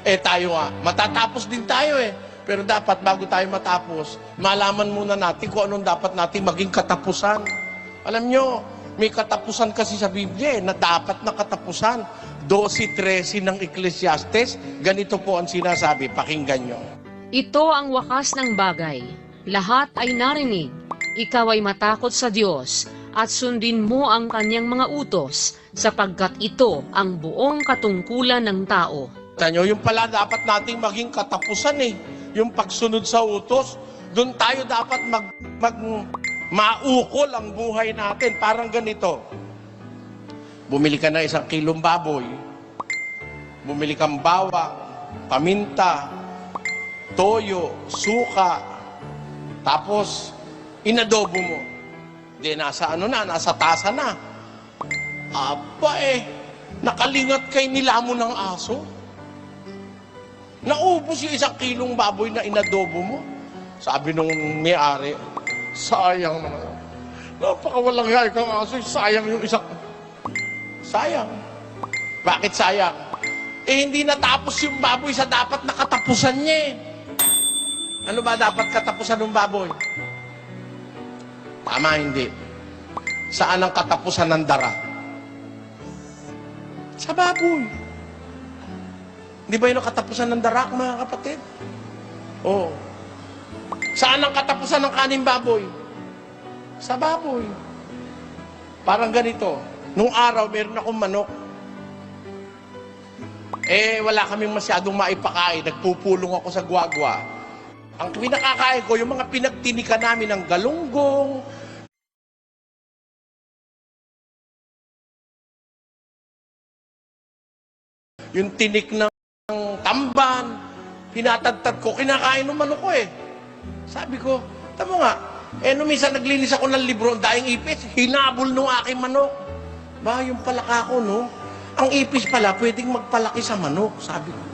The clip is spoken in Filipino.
Eh tayo nga, matatapos din tayo eh. Pero dapat bago tayo matapos, malaman muna natin kung anong dapat natin maging katapusan. Alam nyo, may katapusan kasi sa Biblia na dapat na katapusan. 12:13 ng Ecclesiastes, ganito po ang sinasabi, pakinggan nyo. Ito ang wakas ng bagay. Lahat ay narinig. Ikaw ay matakot sa Diyos at sundin mo ang kanyang mga utos sapagkat ito ang buong katungkulan ng tao. Tanyo, yung pala dapat nating maging katapusan eh. Yung pagsunod sa utos, doon tayo dapat maukol ang buhay natin. Parang ganito. Bumili ka na 1 kilong baboy. Bumili kang bawang, paminta, toyo, suka. Tapos, inadobo mo. Di, nasa tasa na. Aba eh, nakalingat kay nilamon ng aso. Naubos yung 1 kilong baboy na inadobo mo. Sabi nung may-ari, sayang naman. Napakawalang yay kang aso, sayang yung isang... Sayang. Bakit sayang? Eh hindi natapos yung baboy sa dapat na katapusan niya eh. Ano ba dapat katapusan ng baboy? Tama, hindi. Saan ang katapusan ng dara? Sa baboy. Di ba yun ang katapusan ng darak, mga kapatid? Oo. Saan ang katapusan ng kaning baboy? Sa baboy. Parang ganito. Nung araw, meron akong manok. Eh, wala kaming masyadong maipakain. Nagpupulong ako sa gwagwa. Ang pinakakain ko, yung mga pinagtinika namin ng galunggong, yung tinik ng tamban, pinatagtad ko, kinakain ng manok ko eh. Sabi ko, tamo nga, nung minsan naglinis ako ng libro, daing ipis, hinabol nung aking manok. Ba, yung palaka ko, no? Ang ipis pala, pwedeng magpalaki sa manok, sabi ko.